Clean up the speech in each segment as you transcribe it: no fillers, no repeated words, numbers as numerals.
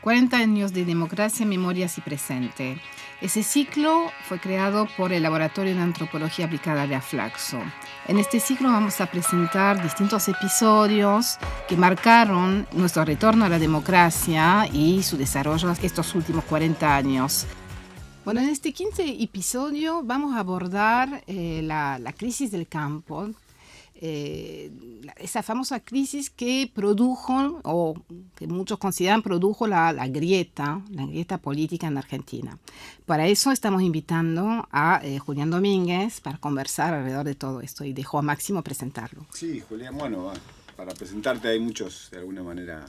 40 años de democracia, memorias y presente. Ese ciclo fue creado por el Laboratorio de Antropología Aplicada de Aflaxo. En este ciclo vamos a presentar distintos episodios que marcaron nuestro retorno a la democracia y su desarrollo estos últimos 40 años. Bueno, en este 15 episodio vamos a abordar la crisis del campo, esa famosa crisis que produjo, o que muchos consideran produjo la grieta política en Argentina. Para eso estamos invitando a Julián Domínguez para conversar alrededor de todo esto y dejo a Máximo presentarlo. Sí, Julián, bueno, para presentarte hay muchos, de alguna manera,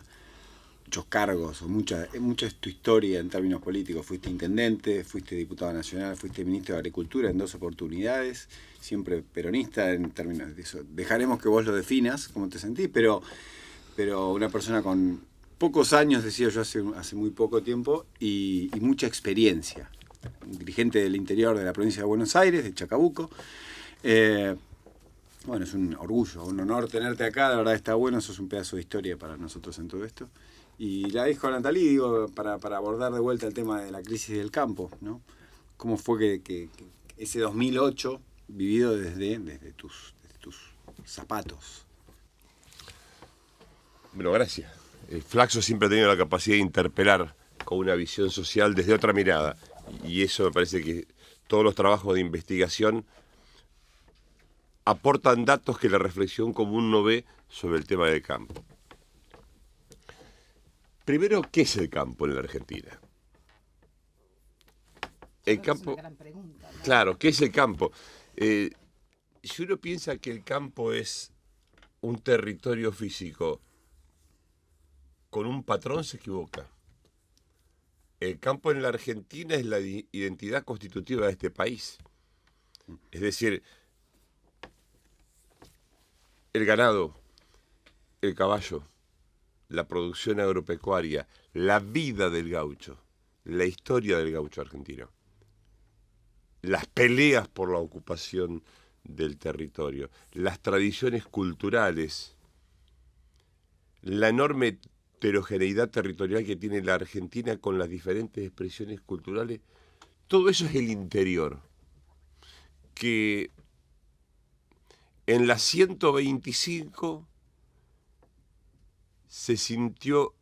muchos cargos, o mucha es tu historia en términos políticos. Fuiste intendente, fuiste diputado nacional, fuiste ministro de Agricultura en 2 oportunidades, siempre peronista en términos de eso. Dejaremos que vos lo definas, cómo te sentís, pero una persona con pocos años, decía yo hace muy poco tiempo, y mucha experiencia. Un dirigente del interior de la provincia de Buenos Aires, de Chacabuco. Bueno, es un orgullo, un honor tenerte acá, la verdad está bueno, sos un pedazo de historia para nosotros en todo esto. Y la dijo Natalí, digo, para abordar de vuelta el tema de la crisis del campo, ¿no? ¿Cómo fue que ese 2008 vivido desde tus zapatos? Bueno, gracias. Flaxo siempre ha tenido la capacidad de interpelar con una visión social desde otra mirada. Y eso me parece que todos los trabajos de investigación aportan datos que la reflexión común no ve sobre el tema del campo. Primero, ¿qué es el campo en la Argentina? El campo. Es una gran pregunta, ¿no? Claro, ¿qué es el campo? Si uno piensa que el campo es un territorio físico con un patrón, se equivoca. El campo en la Argentina es la identidad constitutiva de este país. Es decir, el ganado, el caballo, la producción agropecuaria, la vida del gaucho, la historia del gaucho argentino, las peleas por la ocupación del territorio, las tradiciones culturales, la enorme heterogeneidad territorial que tiene la Argentina con las diferentes expresiones culturales, todo eso es el interior, que en la 125 se sintió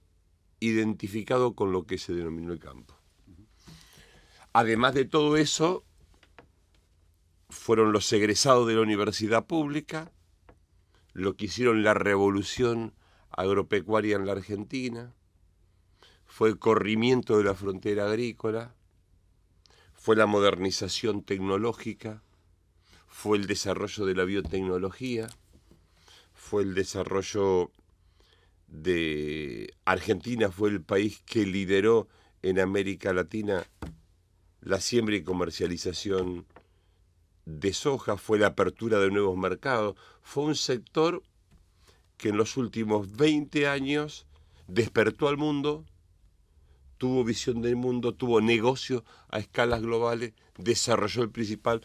identificado con lo que se denominó el campo. Además de todo eso, fueron los egresados de la universidad pública, lo que hicieron la revolución agropecuaria en la Argentina, fue el corrimiento de la frontera agrícola, fue la modernización tecnológica, fue el desarrollo de la biotecnología, fue el desarrollo de Argentina, fue el país que lideró en América Latina la siembra y comercialización de soja, fue la apertura de nuevos mercados, fue un sector que en los últimos 20 años despertó al mundo, tuvo visión del mundo, tuvo negocio a escalas globales, desarrolló el principal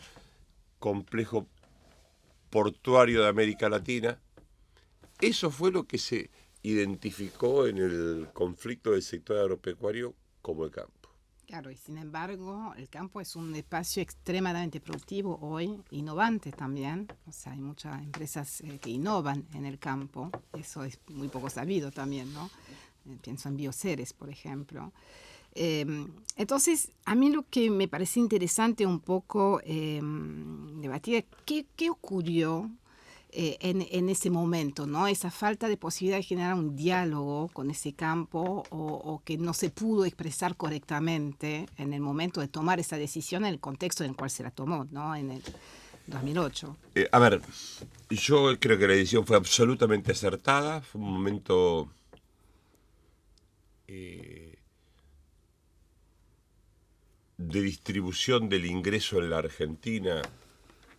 complejo portuario de América Latina. Eso fue lo que se identificó en el conflicto del sector agropecuario como el campo. Claro, y sin embargo, el campo es un espacio extremadamente productivo hoy, innovante también. O sea, hay muchas empresas que innovan en el campo. Eso es muy poco sabido también, ¿no? Pienso en Bioceres, por ejemplo. Entonces, a mí lo que me parece interesante un poco debatir es qué ocurrió en ese momento, ¿no? Esa falta de posibilidad de generar un diálogo con ese campo o que no se pudo expresar correctamente en el momento de tomar esa decisión en el contexto en el cual se la tomó, ¿no? En el 2008. A ver, yo creo que la decisión fue absolutamente acertada, fue un momento de distribución del ingreso en la Argentina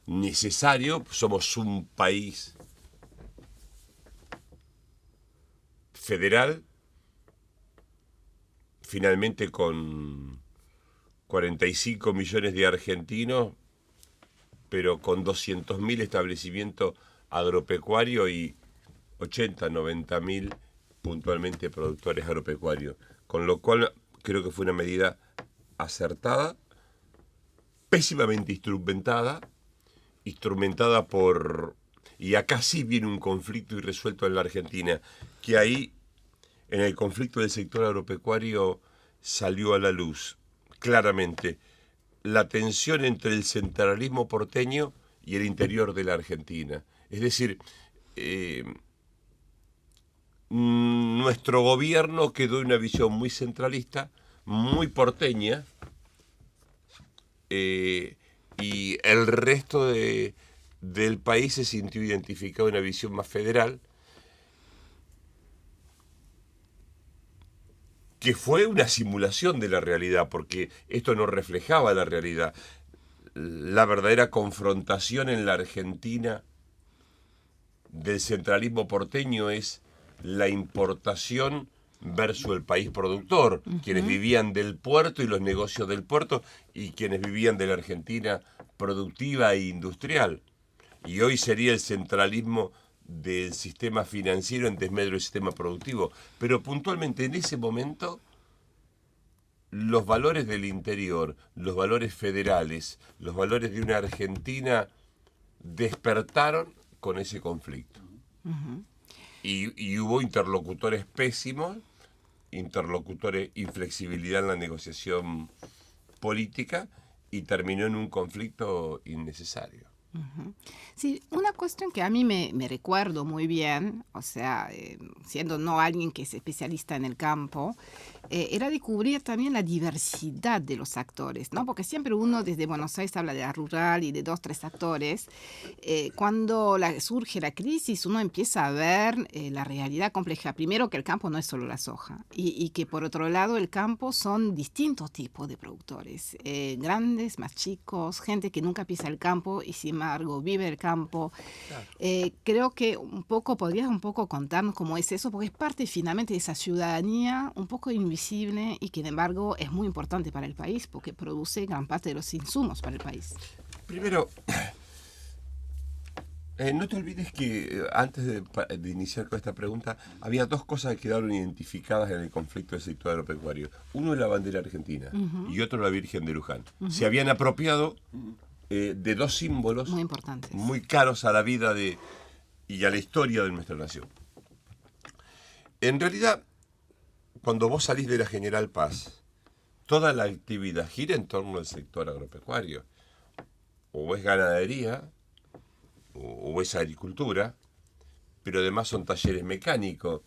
necesario. Somos un país federal, finalmente con 45 millones de argentinos, pero con 200.000 establecimientos agropecuarios y 80, 90.000 puntualmente productores agropecuarios, Con lo cual creo que fue una medida acertada, pésimamente instrumentada por... Y acá sí viene un conflicto irresuelto en la Argentina, que ahí, en el conflicto del sector agropecuario, salió a la luz claramente la tensión entre el centralismo porteño y el interior de la Argentina. Es decir, nuestro gobierno quedó en una visión muy centralista, muy porteña, y el resto del país se sintió identificado en una visión más federal, que fue una simulación de la realidad, porque esto no reflejaba la realidad. La verdadera confrontación en la Argentina del centralismo porteño es la importación versus el país productor, quienes vivían del puerto y los negocios del puerto, y quienes vivían de la Argentina productiva e industrial. Y hoy sería el centralismo del sistema financiero en desmedro del sistema productivo. Pero puntualmente en ese momento, los valores del interior, los valores federales, los valores de una Argentina despertaron con ese conflicto. Y hubo interlocutores pésimos, inflexibilidad en la negociación política, y terminó en un conflicto innecesario. Sí, una cuestión que a mí me recuerdo muy bien, o sea, siendo no alguien que es especialista en el campo, era descubrir también la diversidad de los actores, ¿no? Porque siempre uno desde Buenos Aires habla de la rural y de 2, 3 actores. Cuando surge la crisis, uno empieza a ver la realidad compleja. Primero, que el campo no es solo la soja, y que por otro lado el campo son distintos tipos de productores, grandes, más chicos, gente que nunca pisa el campo y sin embargo vive el campo. Claro. Creo que podrías un poco contarnos cómo es eso, porque es parte finalmente de esa ciudadanía un poco invisible y que, sin embargo, es muy importante para el país porque produce gran parte de los insumos para el país. Primero, no te olvides que antes de iniciar con esta pregunta, había 2 cosas que quedaron identificadas en el conflicto del sector agropecuario. Uno es la bandera argentina y otro la Virgen de Luján. Se habían apropiado de 2 símbolos muy importantes, muy caros a la vida y a la historia de nuestra nación. En realidad, cuando vos salís de la General Paz, toda la actividad gira en torno al sector agropecuario. O es ganadería, o es agricultura, pero además son talleres mecánicos,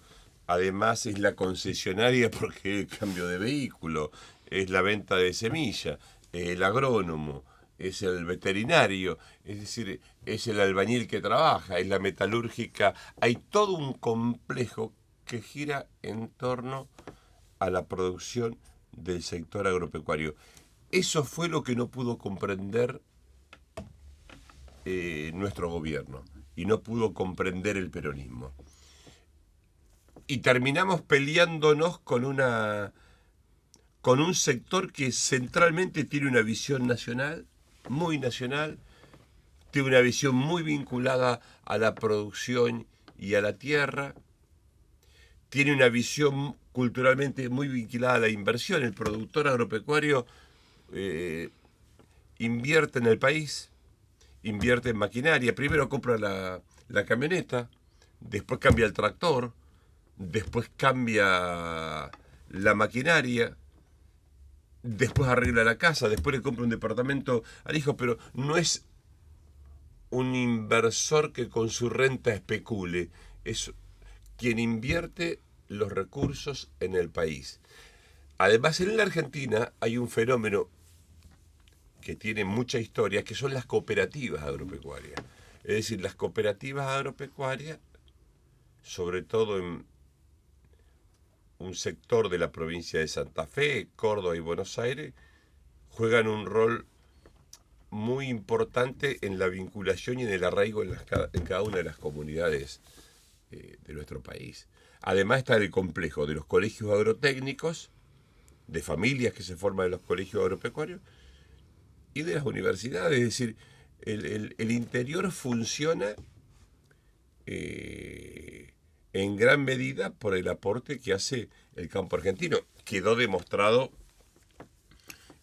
además es la concesionaria porque es el cambio de vehículo, es la venta de semilla, el agrónomo, es el veterinario, es decir, es el albañil que trabaja, es la metalúrgica. Hay todo un complejo que gira en torno a la producción del sector agropecuario. Eso fue lo que no pudo comprender nuestro gobierno, y no pudo comprender el peronismo. Y terminamos peleándonos con un sector que centralmente tiene una visión nacional, muy nacional, tiene una visión muy vinculada a la producción y a la tierra, tiene una visión culturalmente muy vinculada a la inversión. El productor agropecuario invierte en el país, invierte en maquinaria. Primero compra la camioneta, después cambia el tractor, después cambia la maquinaria, después arregla la casa, después le compra un departamento al hijo, pero no es un inversor que con su renta especule, es quien invierte los recursos en el país. Además, en la Argentina hay un fenómeno que tiene mucha historia, que son las cooperativas agropecuarias. Es decir, las cooperativas agropecuarias, sobre todo en un sector de la provincia de Santa Fe, Córdoba y Buenos Aires, juegan un rol muy importante en la vinculación y en el arraigo en cada una de las comunidades de nuestro país. Además está el complejo de los colegios agrotécnicos, de familias que se forman en los colegios agropecuarios, y de las universidades. Es decir, el interior funciona en gran medida por el aporte que hace el campo argentino, quedó demostrado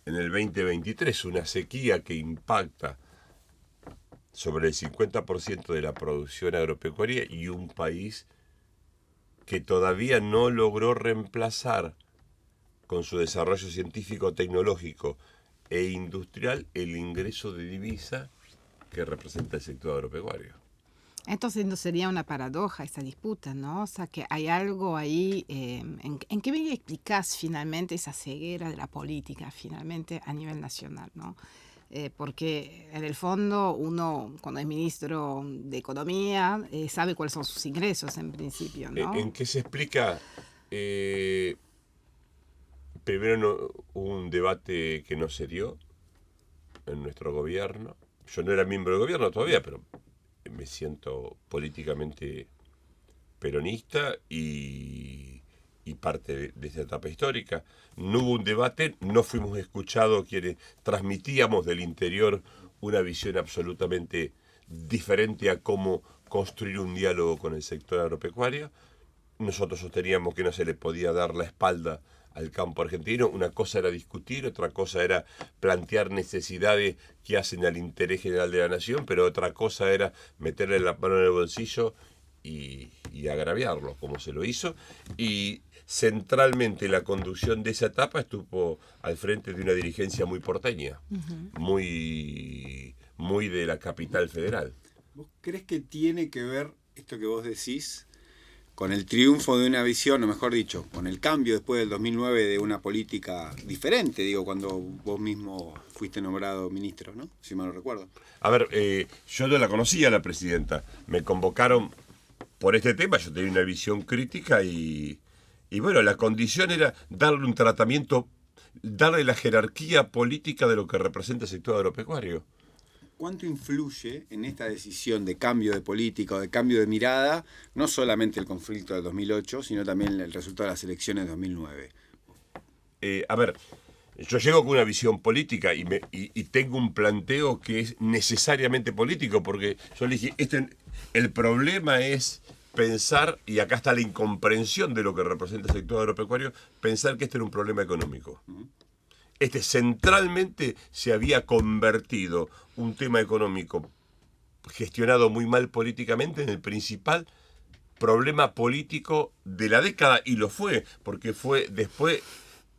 en el 2023, una sequía que impacta sobre el 50% de la producción agropecuaria y un país que todavía no logró reemplazar con su desarrollo científico, tecnológico e industrial el ingreso de divisa que representa el sector agropecuario. Entonces no sería una paradoja esta disputa, ¿no? O sea, que hay algo ahí, ¿en qué me explicás finalmente esa ceguera de la política, finalmente a nivel nacional, ¿no? Porque en el fondo uno, cuando es ministro de Economía, sabe cuáles son sus ingresos en principio, ¿no? ¿En qué se explica? Primero hubo un debate que no se dio en nuestro gobierno. Yo no era miembro del gobierno todavía, pero me siento políticamente peronista y parte de esta etapa histórica. No hubo un debate, no fuimos escuchados quienes transmitíamos del interior una visión absolutamente diferente a cómo construir un diálogo con el sector agropecuario. Nosotros sosteníamos que no se le podía dar la espalda al campo argentino. Una cosa era discutir, otra cosa era plantear necesidades que hacen al interés general de la nación, pero otra cosa era meterle la mano en el bolsillo y agraviarlo, como se lo hizo. Y centralmente la conducción de esa etapa estuvo al frente de una dirigencia muy porteña, muy de la capital federal. ¿Vos crees que tiene que ver esto que vos decís con el triunfo de una visión, o mejor dicho, con el cambio después del 2009 de una política diferente, digo, cuando vos mismo fuiste nombrado ministro, ¿no? Si mal no recuerdo. A ver, yo no la conocía la presidenta, me convocaron por este tema, yo tenía una visión crítica y bueno, la condición era darle un tratamiento, darle la jerarquía política de lo que representa el sector agropecuario. ¿Cuánto influye en esta decisión de cambio de política o de cambio de mirada, no solamente el conflicto del 2008, sino también el resultado de las elecciones de 2009? A ver, yo llego con una visión política y tengo un planteo que es necesariamente político, porque yo le dije, el problema es pensar, y acá está la incomprensión de lo que representa el sector agropecuario, pensar que este era un problema económico. Centralmente se había convertido un tema económico gestionado muy mal políticamente en el principal problema político de la década, y lo fue, porque fue después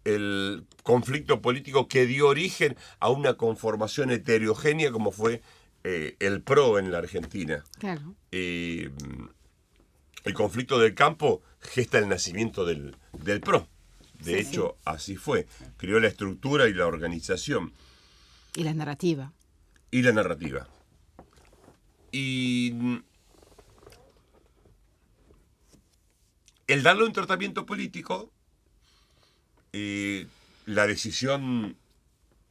el conflicto político que dio origen a una conformación heterogénea como fue el PRO en la Argentina. Claro. El conflicto del campo gesta el nacimiento del PRO. De hecho, así fue. Creó la estructura y la organización. Y la narrativa. Y la narrativa. Y el darle un tratamiento político, la decisión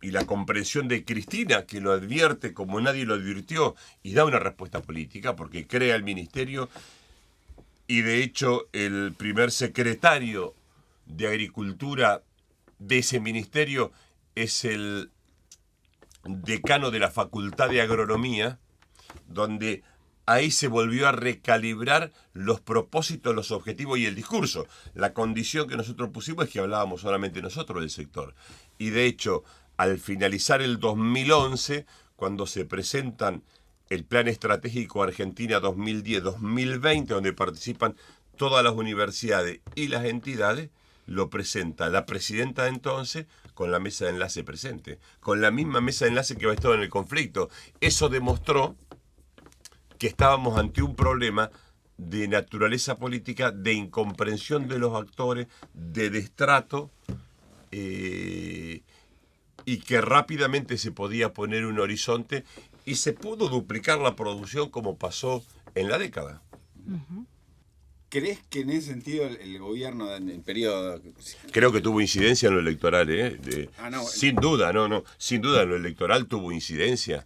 y la comprensión de Cristina, que lo advierte como nadie lo advirtió, y da una respuesta política, porque crea el ministerio, y de hecho el primer secretario de Agricultura de ese ministerio es el decano de la Facultad de Agronomía, donde ahí se volvió a recalibrar los propósitos, los objetivos y el discurso. La condición que nosotros pusimos es que hablábamos solamente nosotros del sector. Y de hecho, al finalizar el 2011, cuando se presentan el Plan Estratégico Argentina 2010-2020, donde participan todas las universidades y las entidades, lo presenta la presidenta de entonces con la mesa de enlace presente, con la misma mesa de enlace que había estado en el conflicto. Eso demostró que estábamos ante un problema de naturaleza política, de incomprensión de los actores, de destrato, y que rápidamente se podía poner un horizonte y se pudo duplicar la producción como pasó en la década. ¿Crees que en ese sentido el gobierno en el periodo... Creo que tuvo incidencia en lo electoral, sin duda, sin duda en lo electoral tuvo incidencia.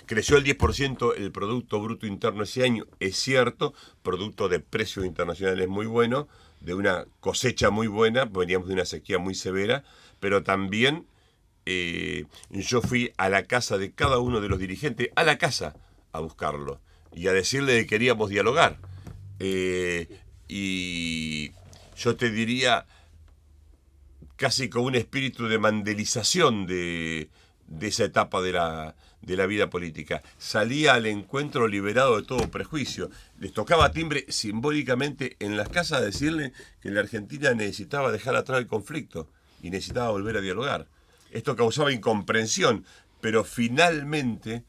Creció el 10% el Producto Bruto Interno ese año, es cierto, producto de precios internacionales muy buenos, de una cosecha muy buena, veníamos de una sequía muy severa, pero también yo fui a la casa de cada uno de los dirigentes, a la casa, a buscarlo y a decirle que queríamos dialogar. Y yo te diría, casi con un espíritu de mandelización de esa etapa de la vida política. Salía al encuentro liberado de todo prejuicio. Les tocaba timbre simbólicamente en las casas decirle que la Argentina necesitaba dejar atrás el conflicto y necesitaba volver a dialogar. Esto causaba incomprensión, pero finalmente,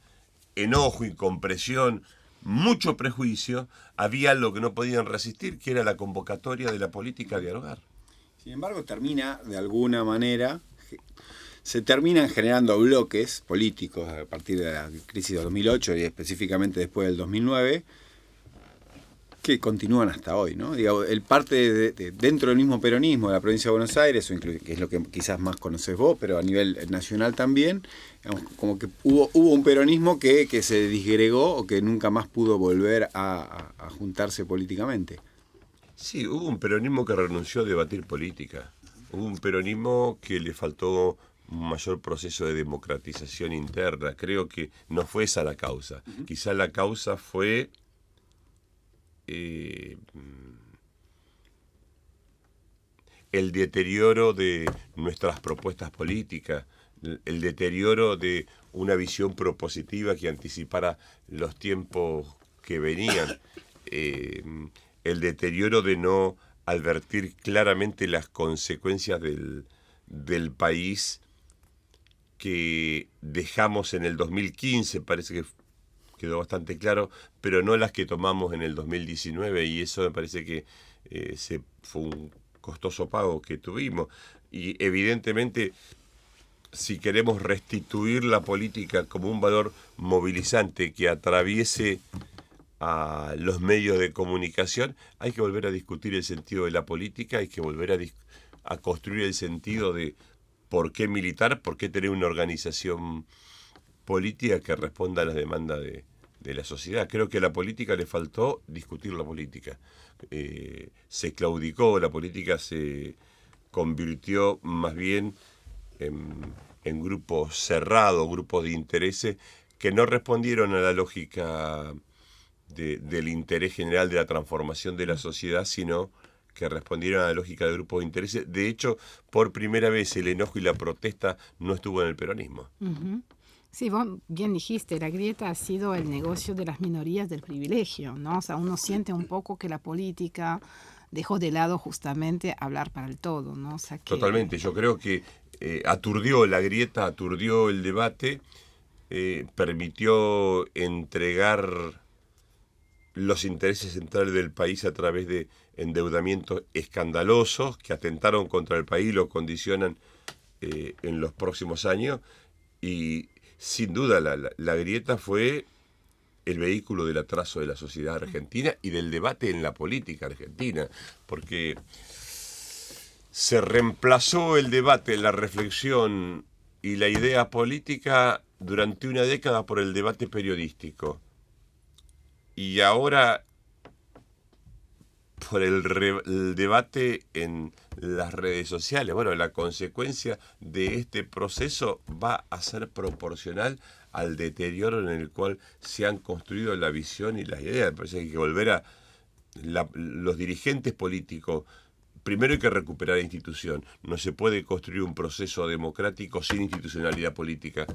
enojo, incomprensión, mucho prejuicio, había algo que no podían resistir, que era la convocatoria de la política a dialogar. Sin embargo, termina, de alguna manera, se terminan generando bloques políticos a partir de la crisis de 2008 y específicamente después del 2009, que continúan hasta hoy, ¿no? Digamos, el parte dentro del mismo peronismo de la provincia de Buenos Aires, que es lo que quizás más conocés vos, pero a nivel nacional también, digamos, como que hubo un peronismo que se disgregó o que nunca más pudo volver a juntarse políticamente. Sí, hubo un peronismo que renunció a debatir política. Hubo un peronismo que le faltó un mayor proceso de democratización interna. Creo que no fue esa la causa. Quizá la causa fue el deterioro de nuestras propuestas políticas, el deterioro de una visión propositiva que anticipara los tiempos que venían, el deterioro de no advertir claramente las consecuencias del país que dejamos en el 2015, parece que quedó bastante claro, pero no las que tomamos en el 2019, y eso me parece que fue un costoso pago que tuvimos. Y evidentemente, si queremos restituir la política como un valor movilizante que atraviese a los medios de comunicación, hay que volver a discutir el sentido de la política, hay que volver a construir el sentido de por qué militar, por qué tener una organización política que responda a las demandas de la sociedad. Creo que a la política le faltó discutir la política. Se claudicó, la política se convirtió más bien en grupos cerrados, grupos de intereses que no respondieron a la lógica del interés general de la transformación de la sociedad, sino que respondieron a la lógica de grupos de intereses. De hecho, por primera vez el enojo y la protesta no estuvo en el peronismo. Uh-huh. Sí, vos bien dijiste, la grieta ha sido el negocio de las minorías del privilegio, ¿no? O sea, uno siente un poco que la política dejó de lado justamente hablar para el todo, ¿no? O sea, que... Totalmente, yo creo que aturdió la grieta, aturdió el debate, permitió entregar los intereses centrales del país a través de endeudamientos escandalosos que atentaron contra el país y lo condicionan en los próximos años. Y sin duda la grieta fue el vehículo del atraso de la sociedad argentina y del debate en la política argentina, porque se reemplazó el debate, la reflexión y la idea política durante una década por el debate periodístico. Y ahora por el debate en las redes sociales. Bueno, la consecuencia de este proceso va a ser proporcional al deterioro en el cual se han construido la visión y las ideas. Me parece que hay que volver a los dirigentes políticos. Primero hay que recuperar la institución. No se puede construir un proceso democrático sin institucionalidad política.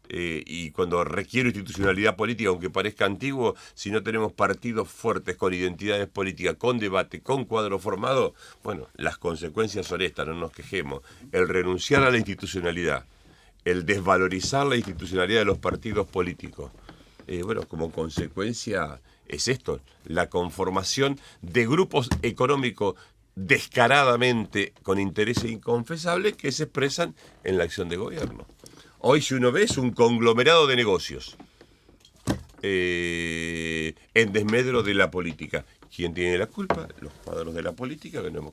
Y cuando requiere institucionalidad política, aunque parezca antiguo, si no tenemos partidos fuertes, con identidades políticas, con debate, con cuadro formado, bueno, las consecuencias son estas, no nos quejemos. El renunciar a la institucionalidad, el desvalorizar la institucionalidad de los partidos políticos, bueno, como consecuencia es esto, la conformación de grupos económicos descaradamente con intereses inconfesables que se expresan en la acción de gobierno. Hoy, si uno ve, es un conglomerado de negocios en desmedro de la política. ¿Quién tiene la culpa? Los cuadros de la política, que no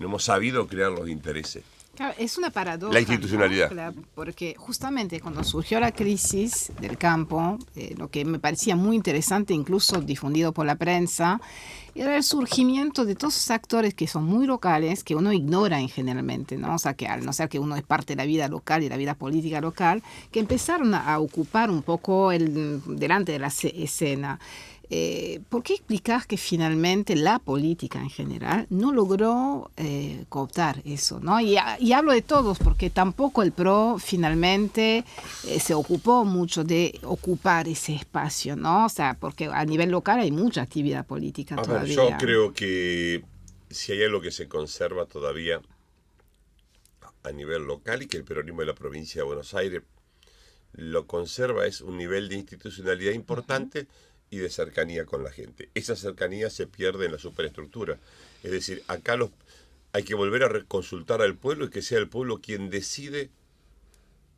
hemos sabido crear los intereses. Claro, es una paradoja. La institucionalidad. ¿No? Porque justamente cuando surgió la crisis del campo, lo que me parecía muy interesante, incluso difundido por la prensa, era el surgimiento de todos esos actores que son muy locales, que uno ignora generalmente, ¿no? O sea, que al no ser que uno es parte de la vida local y la vida política local, que empezaron a ocupar un poco delante de la escena. ¿Por qué explicás que finalmente la política en general no logró cooptar eso, ¿no? Y hablo de todos, porque tampoco el PRO finalmente se ocupó mucho de ocupar ese espacio, ¿no? O sea, porque a nivel local hay mucha actividad política todavía. Yo creo que si hay algo que se conserva todavía a nivel local y que el peronismo de la provincia de Buenos Aires lo conserva es un nivel de institucionalidad importante y de cercanía con la gente. Esa cercanía se pierde en la superestructura. Es decir, acá hay que volver a consultar al pueblo y que sea el pueblo quien decide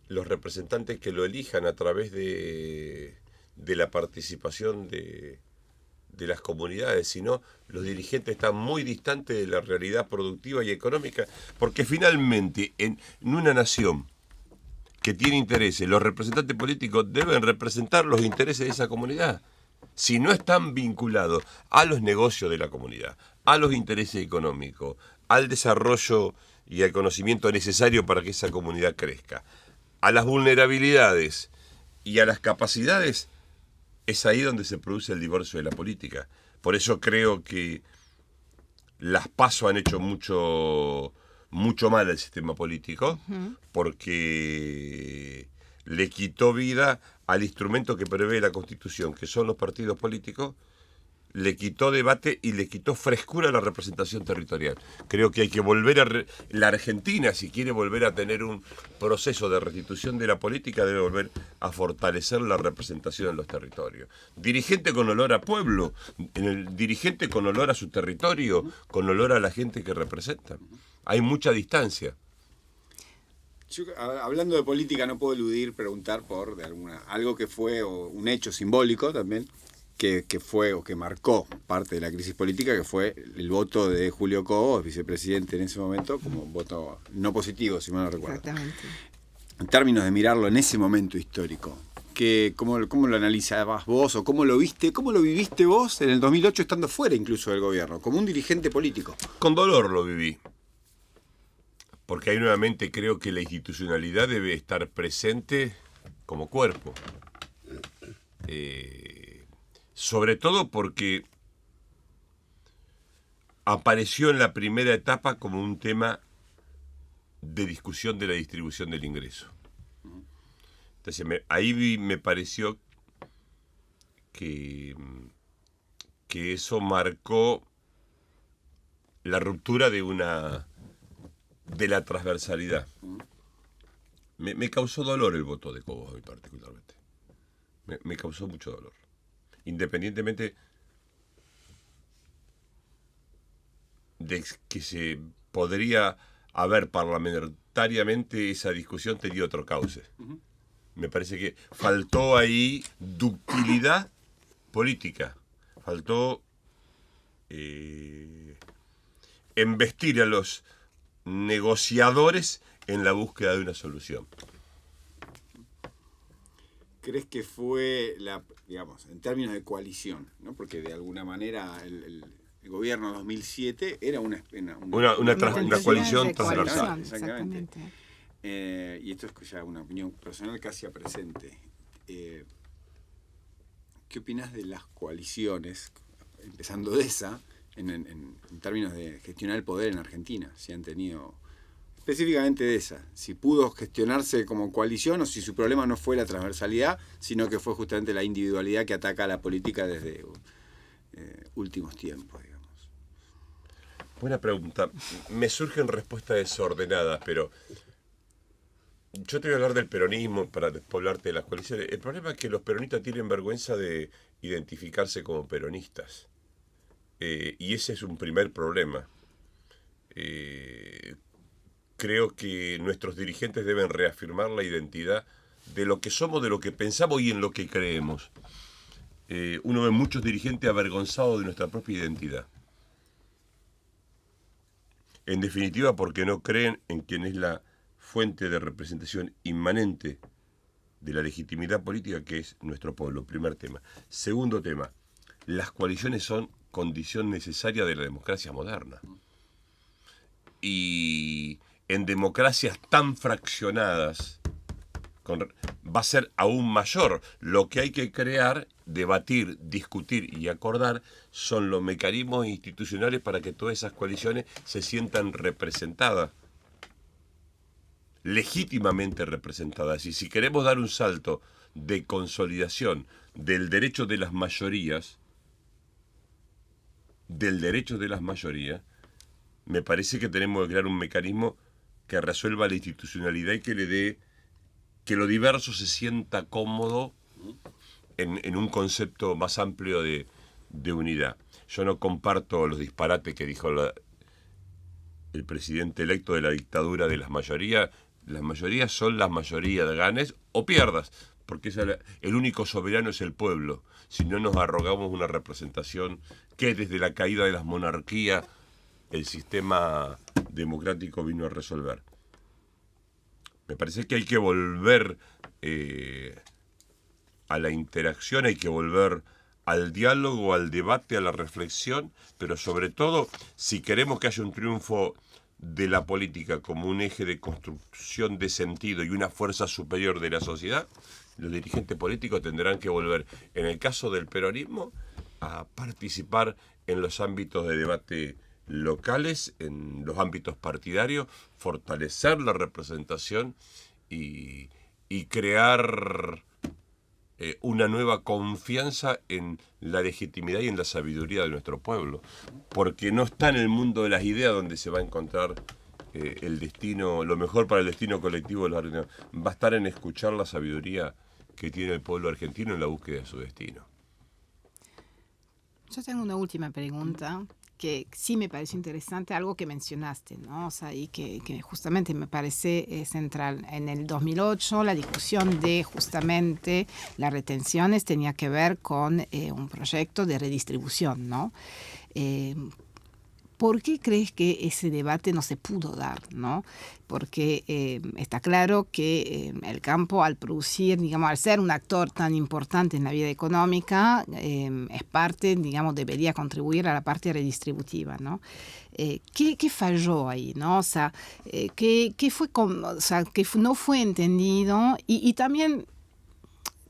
los representantes que lo elijan a través de la participación de las comunidades, sino los dirigentes están muy distantes de la realidad productiva y económica, porque finalmente en una nación que tiene intereses, los representantes políticos deben representar los intereses de esa comunidad. Si no están vinculados a los negocios de la comunidad, a los intereses económicos, al desarrollo y al conocimiento necesario para que esa comunidad crezca, a las vulnerabilidades y a las capacidades, es ahí donde se produce el divorcio de la política. Por eso creo que las PASO han hecho mucho mal al sistema político, porque le quitó vida al instrumento que prevé la Constitución, que son los partidos políticos, le quitó debate y le quitó frescura a la representación territorial. Creo que hay que volver a... La Argentina, si quiere volver a tener un proceso de restitución de la política, debe volver a fortalecer la representación en los territorios. Dirigente con olor a pueblo, dirigente con olor a su territorio, con olor a la gente que representa. Hay mucha distancia. Yo, hablando de política, no puedo eludir preguntar por algo que fue un hecho simbólico también, que fue o que marcó parte de la crisis política, que fue el voto de Julio Cobos, vicepresidente en ese momento, como un voto no positivo, si mal no recuerdo. Exactamente. En términos de mirarlo en ese momento histórico, ¿cómo lo analizabas vos o cómo lo viste, cómo lo viviste vos en el 2008 estando fuera incluso del gobierno, como un dirigente político? Con dolor lo viví. Porque ahí nuevamente creo que la institucionalidad debe estar presente como cuerpo. Sobre todo porque apareció en la primera etapa como un tema de discusión de la distribución del ingreso. Entonces ahí me pareció que eso marcó la ruptura de la transversalidad. Me causó dolor el voto de Cobos a mí particularmente. Me causó mucho dolor. Independientemente de que se podría haber parlamentariamente esa discusión tenido otro cauce. Me parece que faltó ahí ductilidad política. Faltó embestir a los negociadores en la búsqueda de una solución. ¿Crees que fue, digamos, en términos de coalición, ¿no? Porque de alguna manera el gobierno 2007 era una coalición transversal. Exactamente. Y esto es ya una opinión personal casi a presente. ¿Qué opinas de las coaliciones, empezando de esa, en términos de gestionar el poder en Argentina? Si han tenido, específicamente de esa, si pudo gestionarse como coalición o si su problema no fue la transversalidad, sino que fue justamente la individualidad que ataca a la política desde últimos tiempos, digamos. Buena pregunta. Me surgen respuestas desordenadas, pero yo te voy a hablar del peronismo para después hablarte de las coaliciones. El problema es que los peronistas tienen vergüenza de identificarse como peronistas. Y ese es un primer problema. Creo que nuestros dirigentes deben reafirmar la identidad de lo que somos, de lo que pensamos y en lo que creemos. Uno ve muchos dirigentes avergonzados de nuestra propia identidad. En definitiva, porque no creen en quien es la fuente de representación inmanente de la legitimidad política, que es nuestro pueblo. Primer tema. Segundo tema, las coaliciones son condición necesaria de la democracia moderna. Y en democracias tan fraccionadas, va a ser aún mayor. Lo que hay que crear, debatir, discutir y acordar son los mecanismos institucionales para que todas esas coaliciones se sientan representadas, legítimamente representadas. Y si queremos dar un salto de consolidación del derecho de las mayorías, me parece que tenemos que crear un mecanismo que resuelva la institucionalidad y que le dé que lo diverso se sienta cómodo en un concepto más amplio de unidad. Yo no comparto los disparates que dijo el presidente electo de la dictadura de las mayorías. Las mayorías son las mayorías, ganes o pierdas, porque el único soberano es el pueblo. Si no nos arrogamos una representación que desde la caída de las monarquías el sistema democrático vino a resolver. Me parece que hay que volver a la interacción, hay que volver al diálogo, al debate, a la reflexión, pero sobre todo, si queremos que haya un triunfo de la política como un eje de construcción de sentido y una fuerza superior de la sociedad, los dirigentes políticos tendrán que volver, en el caso del peronismo, a participar en los ámbitos de debate locales, en los ámbitos partidarios, fortalecer la representación y crear una nueva confianza en la legitimidad y en la sabiduría de nuestro pueblo, porque no está en el mundo de las ideas donde se va a encontrar el destino, lo mejor para el destino colectivo de los argentinos. Va a estar en escuchar la sabiduría que tiene el pueblo argentino en la búsqueda de su destino. Yo tengo una última pregunta que sí me pareció interesante, algo que mencionaste, ¿no? O sea, y que justamente me parece central. En el 2008 la discusión de justamente las retenciones tenía que ver con un proyecto de redistribución, ¿no? ¿Por qué crees que ese debate no se pudo dar, ¿no? Porque está claro que el campo, al producir, digamos, al ser un actor tan importante en la vida económica, es parte, digamos, debería contribuir a la parte redistributiva, ¿no? ¿Qué falló ahí, no? O sea, ¿qué fue, o sea, que no fue entendido? Y también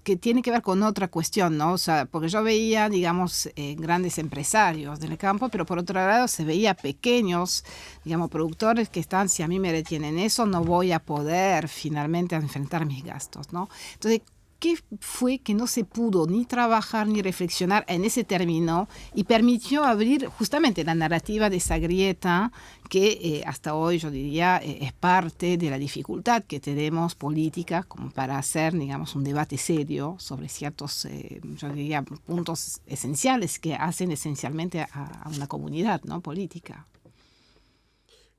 que tiene que ver con otra cuestión, ¿no? O sea, porque yo veía, digamos, grandes empresarios del campo, pero por otro lado se veía pequeños, digamos, productores que están, si a mí me retienen eso, no voy a poder finalmente enfrentar mis gastos, ¿no? Entonces, ¿qué fue que no se pudo ni trabajar ni reflexionar en ese término y permitió abrir justamente la narrativa de esa grieta que hasta hoy yo diría es parte de la dificultad que tenemos política como para hacer, digamos, un debate serio sobre ciertos, yo diría, puntos esenciales que hacen esencialmente a una comunidad, ¿no?, política?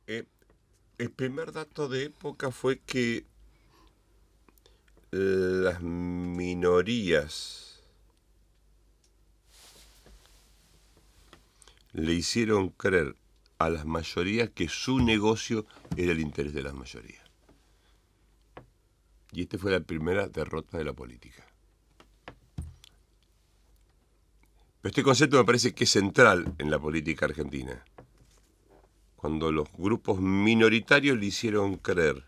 El primer dato de época fue que las minorías le hicieron creer a las mayorías que su negocio era el interés de las mayorías. Y esta fue la primera derrota de la política. Pero este concepto me parece que es central en la política argentina. Cuando los grupos minoritarios le hicieron creer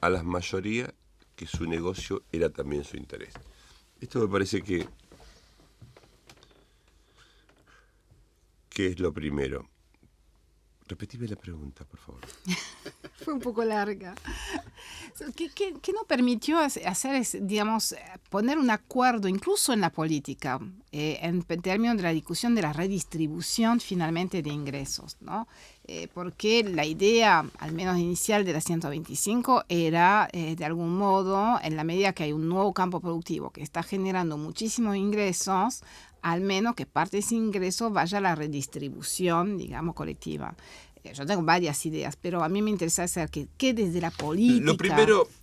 a las mayorías que su negocio era también su interés. Esto me parece que es lo primero. Repetime la pregunta, por favor. Fue un poco larga. ¿Qué no permitió hacer, digamos, poner un acuerdo, incluso en la política, en términos de la discusión de la redistribución finalmente de ingresos, ¿no? Porque la idea, al menos inicial de la 125, era, de algún modo, en la medida que hay un nuevo campo productivo que está generando muchísimos ingresos, al menos que parte de ese ingreso vaya a la redistribución, digamos, colectiva. Yo tengo varias ideas, pero a mí me interesa saber que desde la política...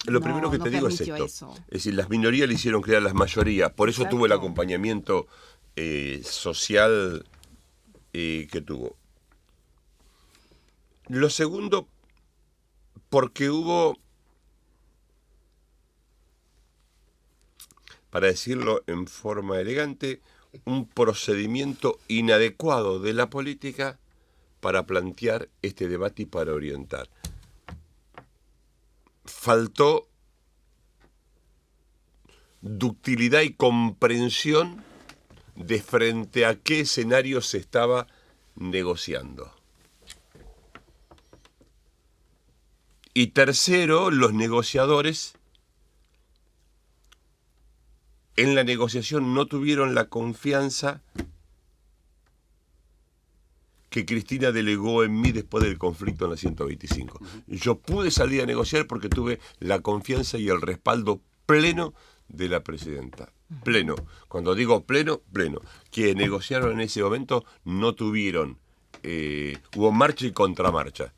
Lo primero que te digo es esto. Eso. Es decir, las minorías le hicieron creer a las mayorías. Por eso Exacto. tuvo el acompañamiento social que tuvo. Lo segundo, porque hubo, para decirlo en forma elegante, un procedimiento inadecuado de la política para plantear este debate y para orientar. Faltó ductilidad y comprensión de frente a qué escenario se estaba negociando. Y tercero, los negociadores en la negociación no tuvieron la confianza que Cristina delegó en mí después del conflicto en la 125. Yo pude salir a negociar porque tuve la confianza y el respaldo pleno de la presidenta. Pleno. Cuando digo pleno, pleno. Quienes negociaron en ese momento no tuvieron. Hubo marcha y contramarcha.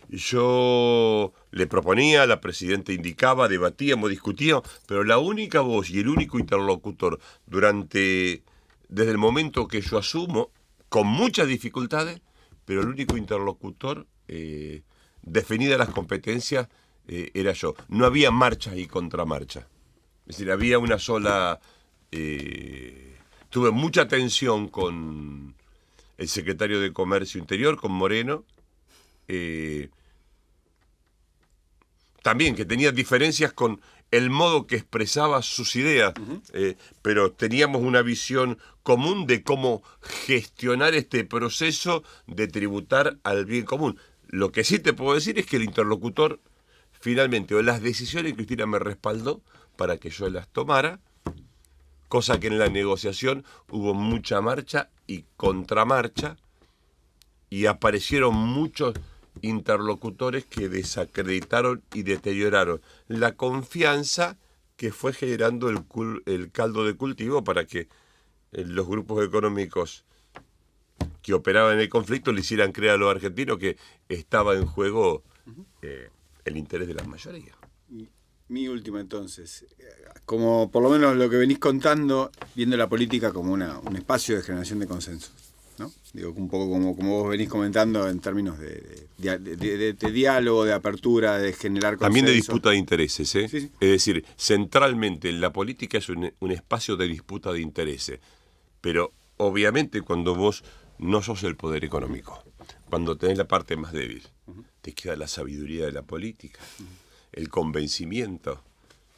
Yo le proponía, la presidenta indicaba, debatíamos, discutíamos, pero la única voz y el único interlocutor desde el momento que yo asumo, con muchas dificultades, pero el único interlocutor, definidas las competencias, era yo. No había marcha y contramarcha. Es decir, había una sola... tuve mucha tensión con el secretario de Comercio Interior, con Moreno. También que tenía diferencias con el modo que expresaba sus ideas, pero teníamos una visión común de cómo gestionar este proceso de tributar al bien común. Lo que sí te puedo decir es que el interlocutor, finalmente, o las decisiones, Cristina me respaldó para que yo las tomara, cosa que en la negociación hubo mucha marcha y contramarcha, y aparecieron muchos interlocutores que desacreditaron y deterioraron la confianza que fue generando el caldo de cultivo para que los grupos económicos que operaban en el conflicto le hicieran creer a los argentinos que estaba en juego el interés de las mayorías. Mi última, entonces, como por lo menos lo que venís contando, viendo la política como un espacio de generación de consensos, ¿no? Digo, un poco como vos venís comentando en términos de diálogo, de apertura, de generar consenso. También de disputa de intereses, ¿eh? Sí. Es decir, centralmente la política es un espacio de disputa de intereses, pero obviamente cuando vos no sos el poder económico, cuando tenés la parte más débil, te queda la sabiduría de la política, el convencimiento.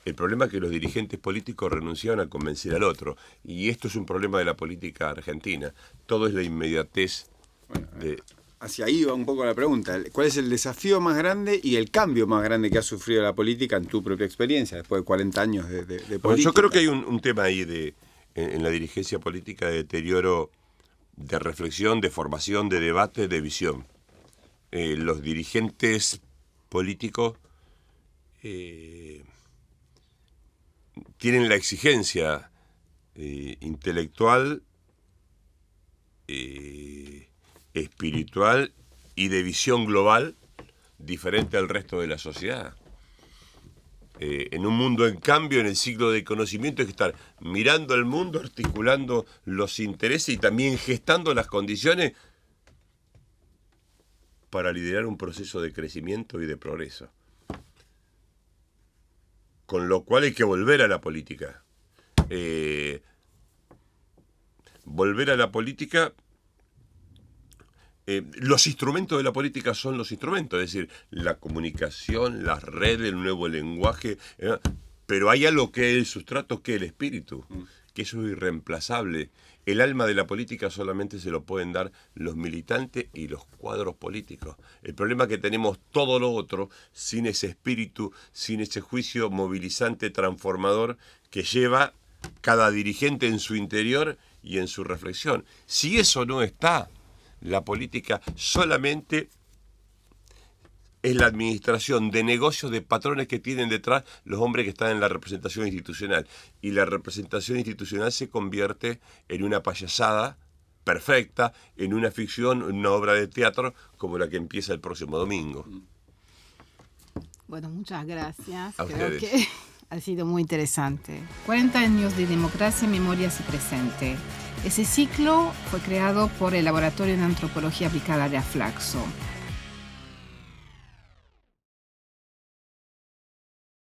El problema es que los dirigentes políticos renunciaron a convencer al otro. Y esto es un problema de la política argentina. Todo es la inmediatez. Bueno, hacia ahí va un poco la pregunta. ¿Cuál es el desafío más grande y el cambio más grande que ha sufrido la política en tu propia experiencia, después de 40 años de política? Bueno, yo creo que hay un tema ahí en la dirigencia política de deterioro de reflexión, de formación, de debate, de visión. Los dirigentes políticos tienen la exigencia intelectual, espiritual y de visión global diferente al resto de la sociedad. En un mundo en cambio, en el siglo del conocimiento, hay que estar mirando al mundo, articulando los intereses y también gestando las condiciones para liderar un proceso de crecimiento y de progreso. Con lo cual hay que volver a la política. Volver a la política. Los instrumentos de la política son los instrumentos, es decir, la comunicación, las redes, el nuevo lenguaje, pero hay algo que es el sustrato, que es el espíritu, que eso es irreemplazable. El alma de la política solamente se lo pueden dar los militantes y los cuadros políticos. El problema es que tenemos todo lo otro sin ese espíritu, sin ese juicio movilizante, transformador, que lleva cada dirigente en su interior y en su reflexión. Si eso no está, la política solamente es la administración de negocios, de patrones que tienen detrás los hombres que están en la representación institucional. Y la representación institucional se convierte en una payasada perfecta, en una ficción, en una obra de teatro como la que empieza el próximo domingo. Bueno, muchas gracias. A Creo ustedes. que ha sido muy interesante. 40 años de democracia, memorias y presente. Ese ciclo fue creado por el Laboratorio de Antropología Aplicada de Aflaxo.